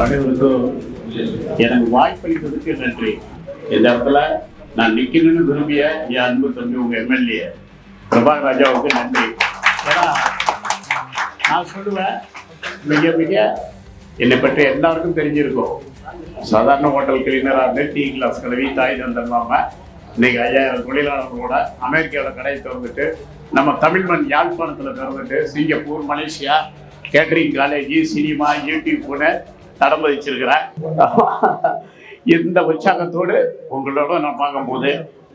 அனைவருக்கும் எனக்கு வாய்ப்பளித்ததுக்கு நன்றி. இந்த இடத்துல நான் நிக்கணும்னு விரும்பிய என் அன்பு தம்பி உங்க எம்எல்ஏ பிரபாகர் ராஜாவுக்கு நன்றி. ஏன்னா நான் சொல்லுவேன், மிக மிக என்னை பற்றி எல்லாருக்கும் தெரிஞ்சிருக்கும். சாதாரண ஹோட்டல் கிளீனராக இருந்து டீ கிளாஸ் கழுவி தாய் தந்துடலாம இன்னைக்கு 5000 தொழிலாளர்களோட அமெரிக்காவில் கடையை திறந்துட்டு, நம்ம தமிழ் மண் யாழ்ப்பாணத்தில் திறந்துட்டு, Singapore, Malaysia, catering college, cinema, யூடியூப்னு தடம் பதிச்சிருக்கிறேன். இந்த உற்சாகத்தோடு உங்களோட நான் பார்க்கும்போது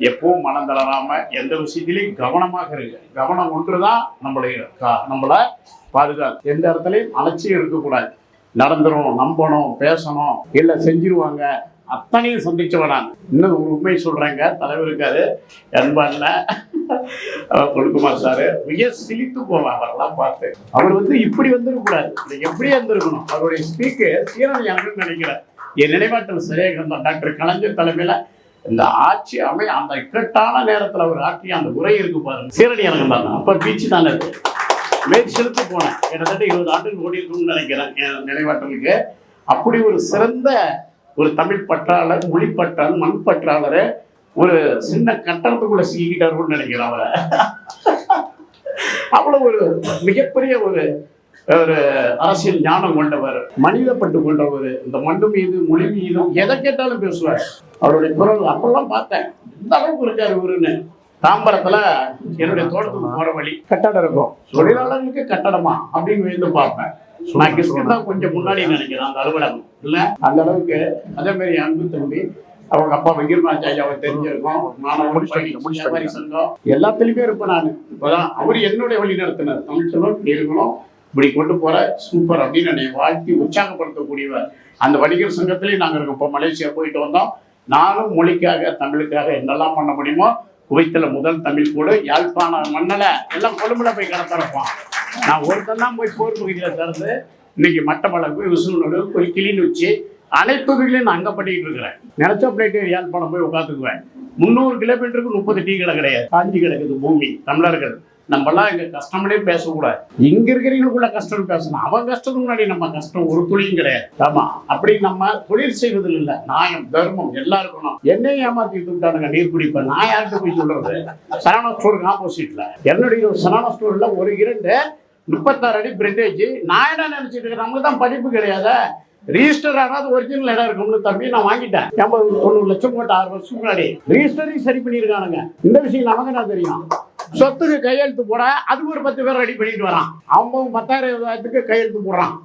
எப்பவும் மனம் தளராம எந்த விஷயத்திலையும் கவனமாக இருக்கு. கவனம் ஒன்றுதான் நம்மளை பாதுகாக்கும். எந்த இடத்துலையும் அலட்சியம் இருக்கக்கூடாது. நடந்துரும், நம்பணும், பேசணும், இல்லை செஞ்சிருவாங்க, அத்தனையும் சந்திச்சவனான். இன்னும் ஒரு உண்மை சொல்றேங்க, தலைவருக்காரு அன்பான பொன்குமார் சாரு மிக சிலித்து போவார். அவரெல்லாம் பார்த்து அவர் இப்படி வந்துடக்கூடாது, எப்படி வந்திருக்கணும். அவருடைய ஸ்பீக்கர் சீரணி எனக்கு நினைக்கிறேன். என் நினைவாற்றல் சரியாக இருந்தார். டாக்டர் கலைஞர் தலைமையில இந்த ஆட்சி அந்த இக்கட்டான நேரத்தில் அவர் ஆட்சி அந்த உரை இருக்கு பாருங்க, சீரணி எனக்கு தான். அப்ப பீச்சு தானே இருக்கு. மேல் செலுத்தி போனேன். கிட்டத்தட்ட 20 ஆண்டுகள் ஓடி இருக்கும்னு நினைக்கிறேன் என் நினைவாற்றலுக்கு. அப்படி ஒரு சிறந்த ஒரு தமிழ் பற்றாளர், மொழி பற்றாளர், மண் பற்றாளர் ஒரு சின்ன கட்டணத்துக்குள்ள சிக்கிட்டாருன்னு நினைக்கிறேன் அவரை. அவ்வளவு ஒரு மிகப்பெரிய ஒரு அரசியல் ஞானம் கொண்டவர், மனித பட்டு கொண்டவர். இந்த மண்ணு மீது, மொழி மீதும் எதை கேட்டாலும் பேசுவார். அவருடைய குரல் அப்பெல்லாம் பார்த்தேன், இந்த அளவுக்கு இருக்காரு இவருன்னு. தாம்பரத்துல என்னுடைய தோட்டத்துக்கு போற வழி கட்டடம் இருக்கும். தொழிலாளர்களுக்கு கட்டடமா அப்படின்னு வந்து பார்ப்பேன். நான் கிறிஸ்துவ கொஞ்சம் முன்னாடி நினைக்கிறேன் அந்த அலுவலகம் இல்ல, அந்த அளவுக்கு. அதே மாதிரி அன்பு தம்பி அவங்க அப்பா வெங்கட்ராஜ் ஐயாவை தெரிஞ்சிருக்கோம். வியாபாரி சங்கம் எல்லாத்துலயுமே இருப்பேன் நான். இப்பதான் அவர் என்னுடைய வழி நடத்தினார். தமிழ்ச்செல்வம் இப்படி இருக்கணும், இப்படி கொண்டு போற சூப்பர் அப்படின்னு என்னை வாழ்த்தி உற்சாகப்படுத்தக்கூடியவர். அந்த வணிகர் சங்கத்திலேயே நாங்கள் இருக்கோம். இப்போ மலேசியா போயிட்டு வந்தோம். நானும் மொழிக்காக, தமிழுக்காக என்னெல்லாம் பண்ண முடியுமோ, குவைத்துல முதல் தமிழ் கூட யாழ்ப்பாண மண்ணல எல்லாம் கொழும்புல போய் கடத்திருப்போம். நான் ஒருத்தன் தான் போய் போர் பகுதியில திறந்து இன்னைக்கு மட்டமளவு, விசுவனோடு, கிளிநொச்சி அனைத்து பகுதியிலையும் நான் அங்கே பண்ணிட்டு இருக்கிறேன். நினைச்சா பிளேட்டு யாழ்ப்பாணம் போய் உட்காந்துக்குவேன். 300 கிலோமீட்டருக்கு 30 டீ கடை கிடையாது. காஞ்சி கிடக்குது பூமி. தமிழர்கள் நம்மளாம் எங்க கஷ்டம்னே பேசக்கூடாது. இங்க இருக்கிறவங்களுக்குள்ள கஷ்டம் பேசணும். அவன் கஷ்டத்துக்கு முன்னாடி நம்ம கஷ்டம் ஒரு துளியும் கிடையாது. ஆமா, அப்படி நம்ம தொழில் செய்வதில் இல்லை. நியாயம், தர்மம் எல்லாம் இருக்கணும். என்னையும் ஏமாத்திட்டு விட்டானுங்க நீர் குடிப்பேன். நான் யார்கிட்ட போய் சொல்றது? சரவணா ஸ்டோருக்கு ஆப்போசிட்ல என்னுடைய ஒரு சரவணா ஸ்டோர்ல ஒரு 36 அடி பிரிண்டேஜ். நான் என்ன நினைச்சிட்டு இருக்கேன், நமக்கு தான் படிப்பு கிடையாது, ரிஜிஸ்டர் ஆனாது ஒரிஜினல் இடம் இருக்கும்னு தம்பி நான் வாங்கிட்டேன். 80-90 லட்சம் போட்டு 6 வருஷம் முன்னாடி ரிஜிஸ்டரையும் சரி பண்ணியிருக்கானுங்க. இந்த விஷயம் நமக்கு நான் தெரியும். சொத்துக்கு கையெழுத்து போட அதுக்கு ஒரு 10 பேர் ரெடி பண்ணிட்டு வரான். அவன் 10,000 கையெழுத்து போடுறான்.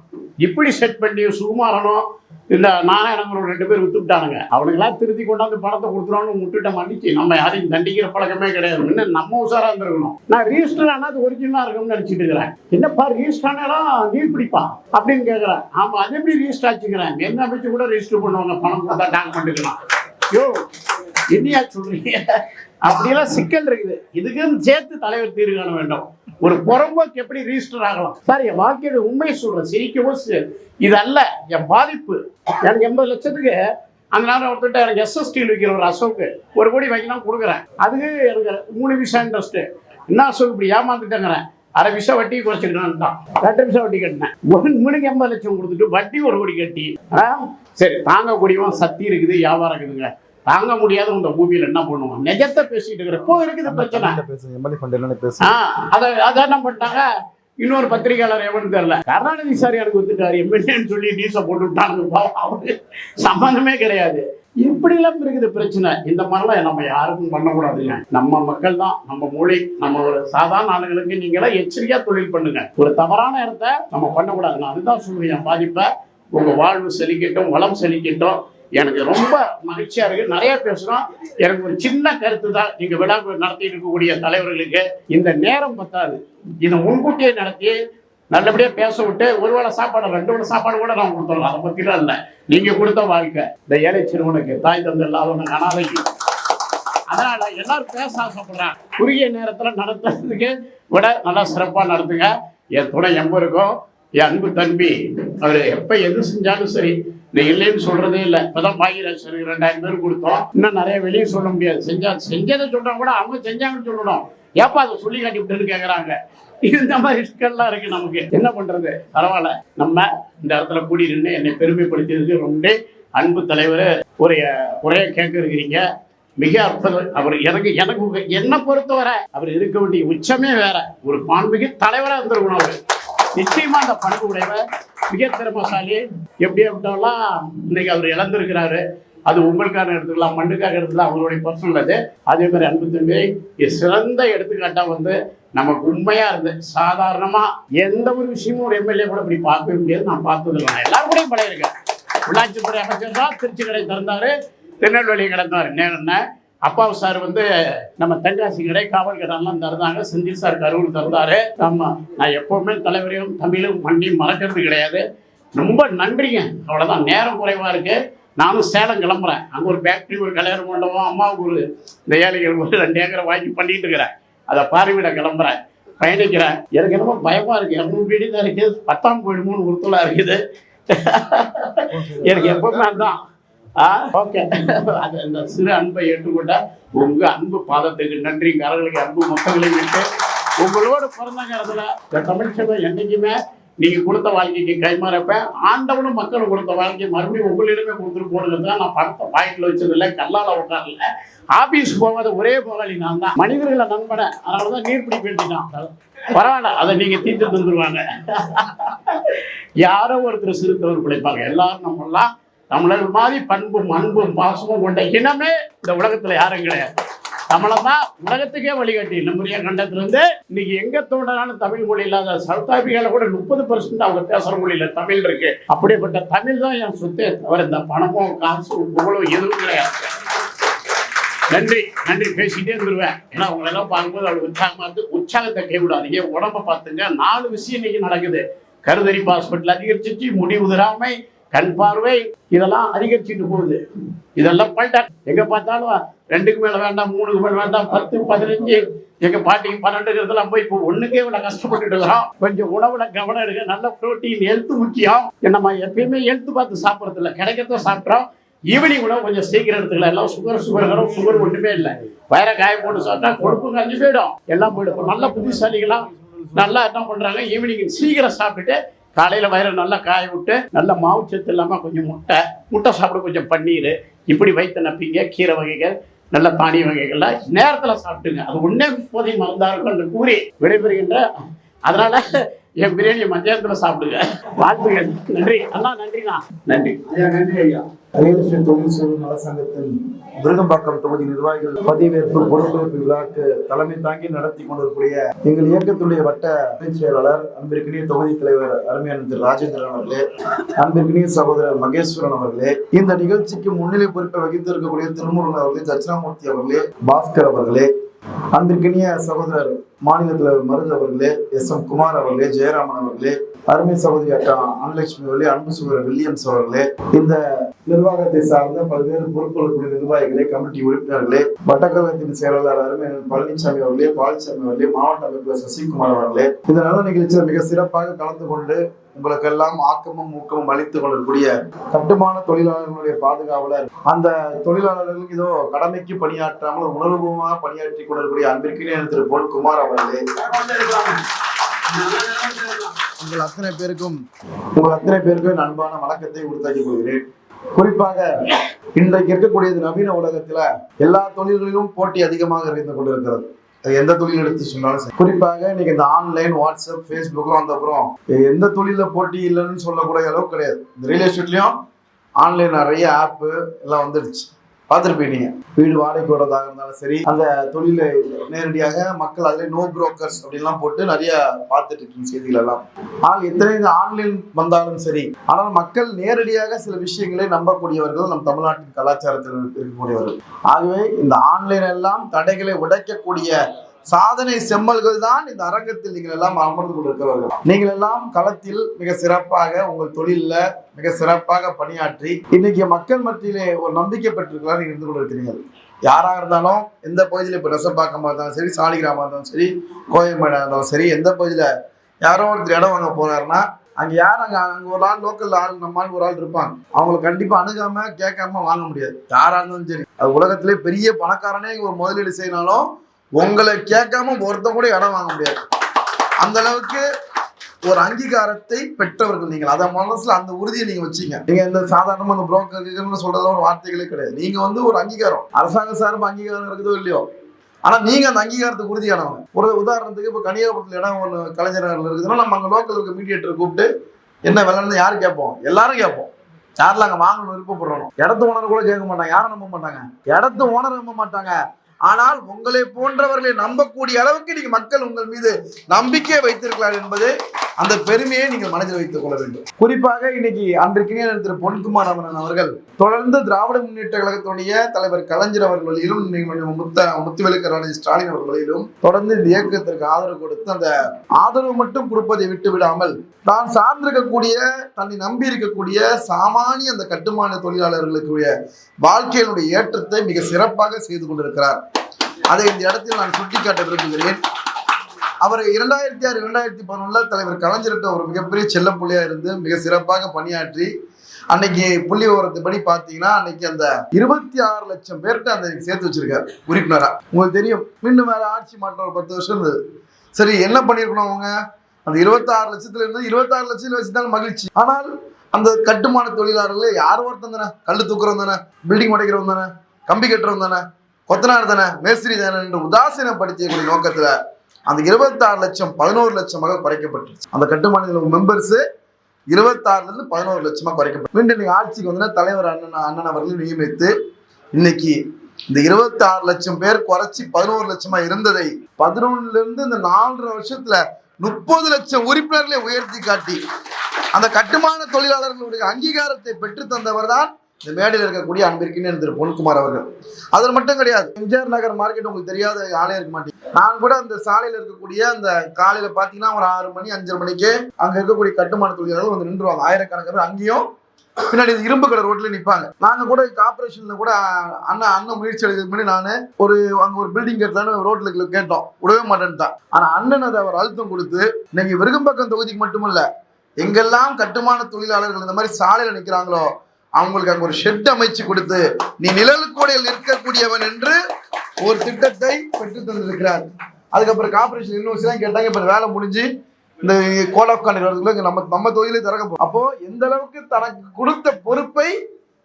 இப்படி செட் பண்ணி சுகுமாரனும் இந்த நாராயணங்களும் 2 பேர் விட்டுவிட்டானுங்க. அவனுங்களாம் திருத்தி கொண்டாந்து பணத்தை கொடுத்துருவான்னு விட்டுட்ட மன்னிச்சு நம்ம யாரையும் தண்டிக்கிற பழக்கமே கிடையாது. இன்னும் நம்ம உசாரா இருந்திருக்கணும். நான் ரிஜிஸ்டர் ஆனால் அது ஒரிஜினலா இருக்கும்னு நினைச்சிட்டு இருக்கிறேன். என்னப்பா ரிஜிஸ்டர் ஆனாலும் நீர் பிடிப்பா அப்படின்னு கேட்குறேன். ஆமா, அது எப்படி ரிஜிஸ்டர் ஆச்சுக்கிறேன்? என்ன வச்சு கூட ரிஜிஸ்டர் பண்ணுவாங்க, பணம் கொடுத்தா டாக் பண்ணிக்கலாம். யோ என்னையா சொல்றீங்க? அப்படியெல்லாம் சிக்கல் இருக்குது. இதுக்குன்னு சேர்த்து தலைவர் தீர்வு காண வேண்டும். ஒரு புறம்போக்கு எப்படி ரிஜிஸ்டர் ஆகலாம்? சார், என் வாழ்க்கையோட உண்மையை சொல்றேன், சிரிக்கவும் இது அல்ல என் பாதிப்பு. எனக்கு 80 லட்சத்துக்கு அந்த நேரம் ஒருத்தட்ட எனக்கு எஸ்எஸ்டி வைக்கிற ஒரு அசோக்கு 1 கோடி வாங்கினா கொடுக்குறேன். அதுக்கு எனக்கு 3 விசா இன்ட்ரெஸ்ட். என்ன அசோக் இப்படி ஏமாந்துட்டேங்கிறேன். 1/2 விசா வட்டி குறைச்சிக்கிட்டான். 2 விசா வட்டி கட்டினேன். 80 லட்சம் கொடுத்துட்டு வட்டி 1 கோடி கட்டி. சரி, தாங்கக்கூடியவன் சக்தி இருக்குது, வியாபாரம் இருக்குதுங்க. தாங்க முடியாத இந்த பூமியில என்ன பண்ணுவோம்? நிஜத்தை பேசிட்டு இருக்கிறப்போ இருக்குது பிரச்சனை. அதை என்ன பண்ணிட்டாங்க, இன்னொரு பத்திரிகையாளர் எவனு தெரியல, கருணாநிதி சார் எனக்கு ஒத்துட்டாரு எம்எல்ஏன்னு சொல்லி நியூஸை போட்டு விட்டாங்க. அவரு சம்பந்தமே கிடையாது. இப்படிலாம் இருக்குது பிரச்சனை. இந்த மாதிரிலாம் நம்ம யாருக்கும் பண்ணக்கூடாதுங்க. நம்ம மக்கள் தான், நம்ம மொழி, நம்ம ஒரு சாதாரண ஆளுங்களுக்கு நீங்களாம் எச்சரிக்கையா தொழில் பண்ணுங்க. ஒரு தவறான இடத்த நம்ம பண்ணக்கூடாது. நான் அதுதான் சொல்லுவேன். என் பாதிப்பை உங்க வாழ்வு செழிக்கட்டும், வளம் செழிக்கட்டும். எனக்கு ரொம்ப மகிழ்ச்சியா இருக்கு. நிறைய பேசுறோம். எனக்கு ஒரு சின்ன கருத்து தான், நீங்க விழா நடத்திட்டு இருக்கக்கூடிய தலைவர்களுக்கு இந்த நேரம் பத்தாது. இதை முன்கூட்டியே நடத்தி நல்லபடியா பேச விட்டு ஒரு வேளை சாப்பாடு, 2 வேளை சாப்பாடு கூட நான் கொடுத்துடலாம். அதை பத்திலாம் இல்லை. நீங்க கொடுத்த வாழ்க்கை இந்த ஏழை சிறுவனுக்கு, தாய் தந்தை இல்லாதவனுக்கு, அனாதைக்கு. அதனால எல்லாரும் பேச ஆசைப்படுறேன். குறுகிய நேரத்துல நடத்துறதுக்கு விட நல்லா சிறப்பா நடத்துங்க. என் துணை எம்பருக்கும் என் அன்பு தம்பி அவரு எப்ப எது செஞ்சாலும் சரி, இந்த இல்லைன்னு சொல்றதே இல்லை. இப்பதான் பாகிராஜ் 2000 பேர் கொடுத்தோம். இன்னும் நிறைய வெளியே சொல்ல முடியாது. செஞ்சதை சொல்றவங்க கூட அவங்க செஞ்சாங்கன்னு சொல்லணும். ஏப்பா அதை சொல்லி காட்டி விட்டுன்னு கேட்கறாங்க. இந்த மாதிரி சிக்கல்லாம் இருக்கு. நமக்கு என்ன பண்றது? பரவாயில்ல, நம்ம இந்த இடத்துல கூடி நின்று என்னை பெருமைப்படுத்தியதுக்கு ரொம்ப அன்பு தலைவர். உரைய கேட்க இருக்கிறீங்க, மிக அற்புதம். அவர் எனக்கு என்னை பொறுத்தவரை அவர் இருக்க வேண்டிய உச்சமே வேற. ஒரு மாண்புமிகு தலைவராக இருந்திருக்கணும். அவர் நிச்சயமா அந்த பண்பு உடையவர், மிக திறமசாலி. எப்படியே விட்டாலும் இன்னைக்கு அவர் இழந்திருக்கிறாரு. அது உங்களுக்கான எடுத்துக்கலாம், மண்ணுக்காக எடுத்துக்கலாம், அவங்களுடைய பர்சனல் அது. அதே மாதிரி அன்பு தம்பி சிறந்த எடுத்துக்காட்டா நமக்கு உண்மையா இருந்து சாதாரணமா எந்த ஒரு விஷயமும் ஒரு எம்எல்ஏ கூட இப்படி பார்க்கவே முடியாது. நான் பார்த்தது இல்லை. நான் எல்லாரும் கூடயும் பழையிருக்கேன். உள்ளாட்சித்துறை அமைச்சர் தான் திருச்சி கடை திறந்தாரு, திருநெல்வேலி கிடந்தாரு. நேரம்னா அப்பாவு சார் நம்ம தென்காசி கடை, காவல் கடைலாம் திறந்தாங்க. செந்தில் சார் கரூர் திறந்தாரு. நான் எப்பவுமே தலைவரையும் தமிழும் மண்ணியும் மறக்கிறது கிடையாது. ரொம்ப நன்றிங்க. அவ்வளோதான், நேரம் குறைவா இருக்கு. நானும் சேலம் கிளம்புறேன். அங்கே ஒரு ஃபேக்ட்ரி, ஒரு கல்யாண மண்டபம், அம்மாவுக்கு ஒரு இந்த ஏழைகள் 2 ஏக்கரை வாங்கி பண்ணிட்டு இருக்கிறேன். அதை பார்வையிட கிளம்புறேன், பயணிக்கிறேன். எனக்கு என்னமோ பயமா இருக்கு. 200 வீடு தான் இருக்குது, 10ஆம் போயிடுமோன்னு உறுத்தலா இருக்குது. எனக்கு எப்பவுமே அதுதான். ஓகே, அது இந்த சிறு அன்பை ஏற்றுக்கொண்ட உங்க அன்பு பாதத்துக்கு நன்றி. கரங்களுக்கு அன்பு மொத்தங்களையும் விட்டு உங்களோட பிறந்தங்கிறதுல இந்த தமிழ் செல்வம் என்னைக்குமே நீங்க கொடுத்த வாழ்க்கைக்கு கைமாறப்ப ஆண்டவனும் மக்களும் கொடுத்த வாழ்க்கையை மறுபடியும் உங்களிடமே கொடுத்துட்டு போனதுதான். நான் படத்தை பாக்கெட்ல வச்சதில்லை, கல்லால உட்காரல. ஆபீஸ் போகாத ஒரே போகாளி நான் தான். மனிதர்களை நண்பனை, அதனாலதான் நீர்பிடி பேசிட்டான். பரவாயில்ல, அதை நீங்க தீர்த்து தந்துருவாங்க. யாரோ ஒருத்தர் சிறுத்தவர் பிழைப்பாங்க. எல்லாரும் நம்மளாம் தமிழர்கள் மாதிரி பண்பும் அன்பும் பாசமும் கொண்ட இனமே இந்த உலகத்துல யாரும் கிடையாது. நம்மளை தான் உலகத்துக்கே வழிகாட்டி. நம்முடைய கண்டத்திலிருந்து இன்னைக்கு எங்க தோன்றாலும் தமிழ் மொழி இல்லாத சவுத் ஆப்பிரிக்கால கூட 30% அவங்க பேசுற மொழியில தமிழ் இருக்கு. அப்படிப்பட்ட தமிழ் தான் என் சொத்தே தவிர இந்த பணமும் காசும் புகழும் எதுவும் கிடையாது. நன்றி நன்றி பேசிட்டே இருந்துருவேன். ஏன்னா அவங்களெல்லாம் பார்க்கும்போது அவளுக்கு உற்சாகத்தை கைவிடாதீங்க. உடம்ப பார்த்துங்க. 4 விஷயம் இன்னைக்கு நடக்குது. கருதரிப்பு ஹாஸ்பிட்டல் அதிகரிச்சிச்சு, முடி உதிராமை, கண் பார்வை, இதெல்லாம் அதிகரிச்சுட்டு போகுது. இதெல்லாம் பண்ணிட்டாங்க. எங்க பார்த்தாலும் 2க்கு மேல வேண்டாம், 3க்கு மேல வேண்டாம், 10, 15, எங்க பாட்டிக்கு 12 போய் இப்போ 1க்கே இவ்வளவு கஷ்டப்பட்டுட்டு இருக்கிறோம். கொஞ்சம் உணவுல கவனம் எடுக்க. நல்ல புரோட்டீன், ஹெல்த் முக்கியம். நம்ம எப்பயுமே ஹெல்த் பார்த்து சாப்பிட்றது இல்லை, கிடைக்கிறத சாப்பிட்றோம். ஈவினிங் உணவு கொஞ்சம் சீக்கிரம் எடுத்துக்கலாம். எல்லாம் சுகர் ஒன்றுமே இல்லை. வயிறை காய போட்டு சாப்பிட்டா கொழுப்பு கஞ்சி போயிடும், எல்லாம் போயிடும். நல்ல புத்திசாலிகளாம் நல்லா என்ன பண்றாங்க, ஈவினிங் சீக்கிரம் சாப்பிட்டுட்டு காலையில வயிறை நல்லா காய விட்டு நல்ல மாவுச்சத்து இல்லாமல் கொஞ்சம் முட்டை சாப்பிட, கொஞ்சம் பன்னீர், இப்படி வைத்த நப்பிங்க, கீரை வகைகள், நல்ல தானிய வகைகள்லாம் நேரத்தில் சாப்பிட்டுங்க. அது ஒன்னே போதை மருந்தா இருக்கும் என்று கூறி விடைபெறுகின்ற. அதனால என் பிரியாணி மத்தியானத்தில் சாப்பிடுங்க. வாழ்த்துகள். நன்றி அண்ணா. நன்றிண்ணா. நன்றி ஐயா. நன்றி ஐயா. அரியலூர் தொழில் சேவை நல சங்கத்தின் விருகம்பாக்கம் தொகுதி நிர்வாகிகள் பதவியேற்பு பொறுப்பேற்பு விழாக்கு தலைமை தாங்கி நடத்தி கொண்டிருக்கூடிய எங்கள் இயக்கத்துடைய வட்ட செயலாளர் அன்பிற்கினிய தொகுதி தலைவர் அருமையான திரு ராஜேந்திரன் அவர்களே, அன்பிற்கினிய சகோதரர் மகேஸ்வரன் அவர்களே, இந்த நிகழ்ச்சிக்கு முன்னிலை பொறுப்பை வகித்திருக்கக்கூடிய திருமுருகன் அவர்களே, தட்சிணாமூர்த்தி அவர்களே, பாஸ்கர் அவர்களே, அன்பிற்கினிய சகோதரர் மாநில தலைவர் மருது அவர்களே, SM குமார் அவர்களே, ஜெயராமன் அவர்களே, அருமை சகோதரி அக்கா அனலட்சுமி அவர்களே, அன்பு சகோதரர் வில்லியம்ஸ் அவர்களே, இந்த நிர்வாகத்தை சார்ந்த பல்வேறு பொறுப்புகளுக்குரிய நிர்வாகிகளே, கமிட்டி உறுப்பினர்களே, வட்டக்கழகத்தின் செயலாளர் அருமை பழனிசாமி அவர்களே, பாலசாமி அவர்களே, மாவட்ட அமைப்பாளர் சசிகுமார் அவர்களே, இந்த நல்ல நிகழ்ச்சியில் மிக சிறப்பாக கலந்து கொண்டு உங்களுக்கெல்லாம் ஆக்கமும் ஊக்கமும் அளித்துக் கொள்ளக்கூடிய கட்டுமான தொழிலாளர்களுடைய பாதுகாவலர், அந்த தொழிலாளர்களுக்கு இதோ கடமைக்கு பணியாற்றாமல் உணர்வுபூர்வமாக பணியாற்றி கொண்டிருக்கூடிய அன்பிற்கினிய திரு பொன் குமார் அவர்களே, உங்கள் அத்தனை பேருக்கும் அன்பான வணக்கத்தை உறுத்தாக்கிக் கொள்கிறேன். குறிப்பாக இன்றைக்கு இருக்கக்கூடிய நவீன உலகத்துல எல்லா தொழில்களிலும் போட்டி அதிகமாக இருந்து கொண்டிருக்கிறது. எந்த தொழில் எடுத்து சொன்னாலும் சரி. குறிப்பாக இன்னைக்கு இந்த ஆன்லைன், வாட்ஸ்அப், ஃபேஸ்புக்லாம் வந்த அப்புறம் எந்த தொழில போட்டி இல்லைன்னு சொல்லக்கூடிய அளவுக்கு கிடையாது. இந்த ரியல் எஸ்டேட்லயும் ஆன்லைன் நிறைய ஆப்பு எல்லாம் வந்துடுச்சு. பார்த்துருப்பீங்க. நீங்க வீடு வாடகைக்கு விடுறதாக இருந்தாலும் சரி, அந்த தொழிலை நேரடியாக மக்கள் அதிலே நோ புரோக்கர்ஸ் அப்படின்லாம் போட்டு நிறைய பார்த்துட்டு இருக்கு செய்திகள் எல்லாம். ஆனால் எத்தனை இந்த ஆன்லைன் வந்தாலும் சரி, ஆனால் மக்கள் நேரடியாக சில விஷயங்களை நம்பக்கூடியவர்கள் நம் தமிழ்நாட்டின் கலாச்சாரத்தில் இருக்கக்கூடியவர்கள். ஆகவே இந்த ஆன்லைன் எல்லாம் தடைகளை உடைக்கக்கூடிய சாதனை செம்மல்கள் தான் இந்த அரங்கத்தில் நீங்கள் எல்லாம் அமர்ந்து கொண்டிருக்கிறவர்கள். நீங்கள் எல்லாம் களத்தில் மிக சிறப்பாக உங்கள் தொழில மிக சிறப்பாக பணியாற்றி இன்னைக்கு மக்கள் மத்தியிலே ஒரு நம்பிக்கை பெற்றிருக்கலாம் நீங்க இருந்து கொண்டிருக்கிறீர்கள். யாராக இருந்தாலும் எந்த பகுதியில் இப்போ நெசப்பாக்கமாக இருந்தாலும் சரி, சாலிகிராமமாக இருந்தாலும் சரி, கோயம்பேடாக இருந்தாலும் சரி, எந்த பகுதியில் யாரோ ஒருத்தர் இடம் வாங்க போறாருன்னா அங்கே யார் அங்கே ஒரு ஆள் லோக்கல் ஆள் நம்மால் ஒரு ஆள் இருப்பாங்க. அவங்களை கண்டிப்பாக அணுகாம கேட்காம வாங்க முடியாது. யாராக இருந்தாலும் சரி. அது உலகத்திலே பெரிய பணக்காரனே ஒரு முதலீடு செய்யினாலும் உங்களை கேட்காம ஒருத்தன் கூட இடம் வாங்க முடியாது. அந்த அளவுக்கு ஒரு அங்கீகாரத்தை பெற்றவர்கள் நீங்கள். அத மனசுல அந்த உறுதியை நீங்க வச்சீங்க. நீங்க இந்த சாதாரணமா அந்த புரோக்கர்கள் சொல்றதுல ஒரு வார்த்தைகளே கிடையாது. நீங்க வந்து ஒரு அங்கீகாரம், அரசாங்க சார்பு அங்கீகாரம் இருக்குதோ இல்லையோ, ஆனா நீங்க அந்த அங்கீகாரத்துக்கு உறுதியானவங்க. ஒரு உதாரணத்துக்கு இப்ப கன்னியாகுமரியில் இடம் ஒன்று கலைஞர் இருக்குதுன்னா நம்ம அங்க லோக்கல் இருக்க மீடியேட்டர் கூப்பிட்டு என்ன விலைன்னு யாரு கேட்போம்? எல்லாரும் கேட்போம். யாரில் அங்க வாங்கணும் விருப்பப்படுறோம். இடத்து ஓனர் கூட கேட்க மாட்டாங்க, யாரும் நம்ப மாட்டாங்க, இடத்து ஓனர் நம்ப மாட்டாங்க. ஆனால் உங்களை போன்றவர்களை நம்பக்கூடிய அளவுக்கு நீங்க மக்கள் உங்கள் மீது நம்பிக்கை வைத்திருக்கிறார் என்பது அந்த பெருமையை நீங்கள் மனதில் வைத்துக் கொள்ள வேண்டும். குறிப்பாக இன்னைக்கு அன்றைக்கு திரு பொன்குமார் அவர்கள் தொடர்ந்து திராவிட முன்னேற்ற கழகத்துடைய தலைவர் கலைஞர் அவர்கள் வழியிலும் முத்துவேலுக்கருணாநிதி ஸ்டாலின் அவர்கள் வழியிலும் தொடர்ந்து இந்த இயக்கத்திற்கு ஆதரவு கொடுத்து அந்த ஆதரவு மட்டும் கொடுப்பதை விட்டு விடாமல் தான் சார்ந்திருக்கக்கூடிய தன்னை நம்பி இருக்கக்கூடிய சாமானிய அந்த கட்டுமான தொழிலாளர்களுடைய வாழ்க்கையினுடைய ஏற்றத்தை மிக சிறப்பாக செய்து கொண்டிருக்கிறார். அதை இந்த இடத்தில் நான் சுட்டிக்காட்ட விரும்புகிறேன். அவர் 2006 2011 தலைவர் கலைஞர்கிட்ட ஒரு மிகப்பெரிய செல்ல புள்ளியா இருந்து மிக சிறப்பாக பணியாற்றி அன்னைக்கு புள்ளி விவரத்துப்படி பார்த்தீங்கன்னா அன்னைக்கு அந்த 26 லட்சம் பேர்கிட்ட அந்த சேர்த்து வச்சிருக்காரு உறுப்பினரா. உங்களுக்கு தெரியும், மீண்டும் வேற ஆட்சி மாற்றம் ஒரு 10 வருஷம் இருந்தது. சரி, என்ன பண்ணிருக்கணும் அவங்க? அந்த 26 லட்சத்துல இருந்து 26 லட்சம் வச்சுதான் மகிழ்ச்சி. ஆனால் அந்த கட்டுமான தொழிலாளர்கள் யார் ஒருத்தன் தானே, கல் தூக்குறவன் தானே, பில்டிங் உடைக்கிறவன் தானே, கம்பி கட்டுறவன் தானே, கொத்தனார் தானே, மேஸ்திரி தானே என்று உதாசீனப்படுத்தியக்கூடிய நோக்கத்துல அந்த 26 லட்சம் 11 லட்சமாக குறைக்கப்பட்டுருச்சு. அந்த கட்டுமான மெம்பர்ஸ் 26 இருந்து 11 லட்சமா குறைக்கப்பட்டு மீண்டும் நீங்க ஆட்சிக்கு வந்து தலைவர் அண்ணன் அவர்கள் நியமித்து இன்னைக்கு இந்த 26 லட்சம் பேர் குறைச்சி 11 லட்சமா இருந்ததை 11ல இருந்து இந்த 4.5 வருஷத்துல 30 லட்சம் உறுப்பினர்களை உயர்த்தி காட்டி அந்த கட்டுமான தொழிலாளர்களுடைய அங்கீகாரத்தை பெற்று தந்தவர் தான் இந்த மேடையில் இருக்கக்கூடிய அன்பிற்கின்னு திரு பொன்குமார் அவர்கள். அதில் மட்டும் கிடையாது, எம்ஜிஆர் நகர் மார்க்கெட் உங்களுக்கு தெரியாத ஆளே இருக்க மாட்டேங்க. நான் கூட அந்த சாலையில் இருக்கக்கூடிய அந்த காலையில பாத்தீங்கன்னா ஒரு 6 மணி 5:30 மணிக்கு அங்க இருக்கக்கூடிய கட்டுமான தொழிலாளர்கள் வந்து நின்றுவாங்க. ஆயிரக்கணக்கான பேர் அங்கேயும் பின்னாடி இரும்பு கடை ரோட்ல நிற்பாங்க. நாங்க கூட கார்பரேஷன்ல கூட அண்ணன் முயற்சி எடுக்கிறதுக்கு முன்னாடி நானு அங்க ஒரு பில்டிங் கட்டலான்னு ரோட்ல கேட்டோம், விடவே மாட்டேன்னு தான். ஆனா அண்ணன் அதை அவர் அழுத்தம் கொடுத்து இன்னைக்கு விருகம்பாக்கம் தொகுதிக்கு மட்டுமல்ல, எங்கெல்லாம் கட்டுமான தொழிலாளர்கள் இந்த மாதிரி சாலையில நிக்கிறாங்களோ அவங்களுக்கு அங்க ஒரு ஷெட் அமைச்சு கொடுத்து நீ நிழலுக்கூடையில் நிற்கக்கூடியவன் என்று ஒரு திட்டத்தை பெற்று தந்திருக்கிறார். அதுக்கப்புறம் கார்பரேஷன் யூனிவர்சிட்டி தான் கேட்டாங்க, இப்ப வேலை முடிஞ்சு இந்த கோட் ஆஃப் கான்டக்ட் நம்ம தொழிலை திறக்க. அப்போ எந்த அளவுக்கு தனக்கு கொடுத்த பொறுப்பை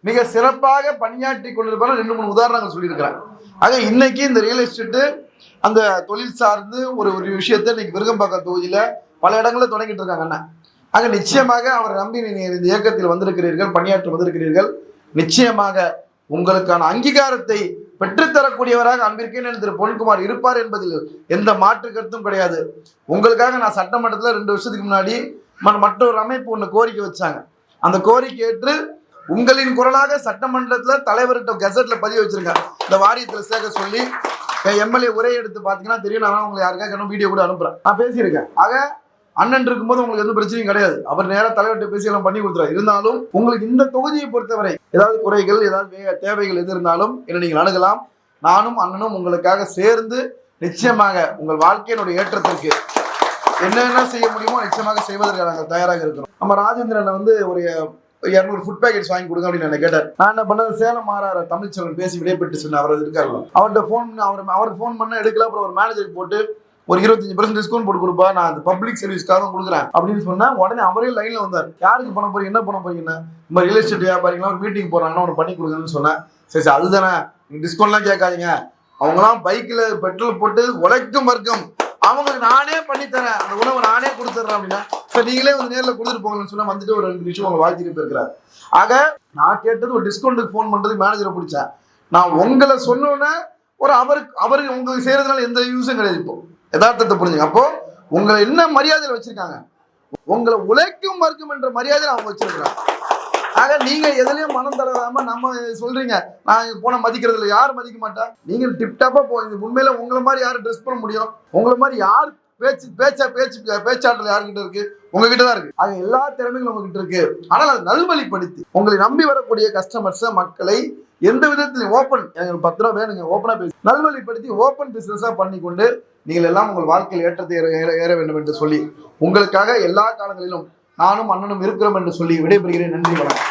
மிக சிறப்பாக பணியாற்றி கொண்டிருப்பாங்க 2-3 உதாரணங்கள் சொல்லியிருக்கிறார். ஆக இன்னைக்கு இந்த ரியல் எஸ்டேட்டு அந்த தொழில் சார்ந்து ஒரு விஷயத்தை இன்னைக்கு விருகம்பாக்கம் தொகுதியில பல இடங்களில் தொடங்கிட்டு இருக்காங்க அண்ணா. ஆக நிச்சயமாக அவரை நம்பி நீங்கள் இந்த இயக்கத்தில் வந்திருக்கிறீர்கள், பணியாற்ற வந்திருக்கிறீர்கள். நிச்சயமாக உங்களுக்கான அங்கீகாரத்தை பெற்றுத்தரக்கூடியவராக அன்பிற்கேன் திரு பொன்குமார் இருப்பார் என்பதில் எந்த மாற்று கருத்தும் கிடையாது. உங்களுக்காக நான் சட்டமன்றத்தில் 2 வருஷத்துக்கு முன்னாடி மற்றொரு அமைப்பு ஒன்று கோரிக்கை வச்சாங்க. அந்த கோரிக்கை ஏற்று உங்களின் குரலாக சட்டமன்றத்தில் தலைவர்கிட்ட கெசட்ல பதிவு வச்சிருங்க, இந்த வாரியத்தில் சேர்க்க சொல்லி. எம்எல்ஏ உரை எடுத்து பார்த்தீங்கன்னா தெரியும், நான் உங்களுக்கு யாருக்காக வீடியோ கூட அனுப்புறேன், நான் பேசியிருக்கேன். ஆக அண்ணன் இருக்கும்போது உங்களுக்கு எந்த பிரச்சனையும் கிடையாது, அவர் நேராக தலைவர்கிட்ட பேசி எல்லாம் பண்ணி கொடுத்துறாரு. இருந்தாலும் உங்களுக்கு இந்த தொகுதியை பொறுத்தவரை ஏதாவது குறைகள் ஏதாவது தேவைகள் எது இருந்தாலும் என்ன நீங்கள் அணுகலாம். நானும் அண்ணனும் உங்களுக்காக சேர்ந்து நிச்சயமாக உங்கள் வாழ்க்கையினுடைய ஏற்றத்திற்கு என்னென்ன செய்ய முடியுமோ நிச்சயமாக செய்வதற்கு நாங்கள் தயாராக இருக்கிறோம். நம்ம ராஜேந்திரன் வந்து ஒரு 200 ஃபுட் பேக்கெட்ஸ் வாங்கி கொடுங்க அப்படின்னு என்ன கேட்டார். நான் என்ன பண்ணது, சேலம் மாறார தமிழ்ச்செல்வன் பேசி விடைபெற்று சொன்னேன். அவர் இருக்காரு, அவர்கிட்ட அவருக்கு ஃபோன் பண்ண எடுக்கல. அப்புறம் ஒரு மேனேஜருக்கு போட்டு ஒரு 25% டிஸ்கவுண்ட் போட்டு கொடுப்பா, நான் அந்த பப்ளிக் சர்வீஸ்க்காக கொடுக்குறேன் அப்படின்னு சொன்னா உடனே அவரே லைன்ல வந்தார். யாருக்கு பண்ண போறீங்க, என்ன பண்ண போறீங்கன்னா, நம்ம ரியல் எஸ்டேட் வியாபாரிங்களா ஒரு மீட்டிங் போறாங்கன்னா ஒன்று பண்ணி கொடுங்கன்னு சொன்னேன். சரி அதுதானே, நீங்க டிஸ்கவுண்ட்லாம் கேட்காதீங்க, அவங்களாம் பைக்ல பெட்ரோல் போட்டு உழைக்கும் வர்க்கம், அவங்களுக்கு நானே பண்ணி தரேன், அந்த உணவை நானே கொடுத்துட்றேன் அப்படின்னா சரி நீங்களே வந்து நேரில் கொடுத்துட்டு போங்கன்னு சொன்னா வந்துட்டு ஒரு 2 நிமிஷம் உங்களை வாழ்த்திட்டு போயிருக்கிறார். ஆக நான் கேட்டது ஒரு டிஸ்கவுண்ட்டுக்கு ஃபோன் பண்றது மேனேஜரை பிடிச்சேன். நான் உங்களை சொன்னோன்னே ஒரு அவருக்கு உங்களுக்கு செய்யறதுனால எந்த யூஸும் கிடையாது. இப்போ யதார்த்தத்தை புரிஞ்சுங்க. அப்போ உங்களை என்ன மரியாதையில் வச்சிருக்காங்க, உங்களை உழைக்கும் வர்க்கம் என்ற மரியாதையில் அவங்க வச்சிருக்கிறாங்க. ஆக நீங்க எதுலயும் மனம் தளராம நம்ம சொல்றீங்க நான் போன மதிக்கிறது இல்லை, யாரும் மதிக்க மாட்டா, நீங்க டிப்டாப்பா போவீங்க. உண்மையில உங்களை மாதிரி யாரும் ட்ரெஸ் பண்ண முடியும், உங்களை மாதிரி யார் பேச்சாற்றல் யாருக்கிட்ட இருக்கு, உங்ககிட்ட தான் இருக்கு. ஆக எல்லா திறமைகளும் உங்ககிட்ட இருக்கு. ஆனால் அதை நல்வழிப்படுத்தி உங்களை நம்பி வரக்கூடிய கஸ்டமர்ஸை மக்களை எந்த விதத்திலையும் ஓப்பன், எனக்கு 10 ரூபா வேணுங்க ஓப்பனா பேசி நல்வழிப்படுத்தி ஓப்பன் பிசினஸா பண்ணி கொண்டு நீங்கள் எல்லாம் உங்கள் வாழ்க்கையில் ஏற்றத்தை ஏற வேண்டும் என்று சொல்லி உங்களுக்காக எல்லா காலங்களிலும் நானும் அண்ணனும் இருக்கிறோம் என்று சொல்லி விடைபெறுகிறேன். நன்றி, வணக்கம்.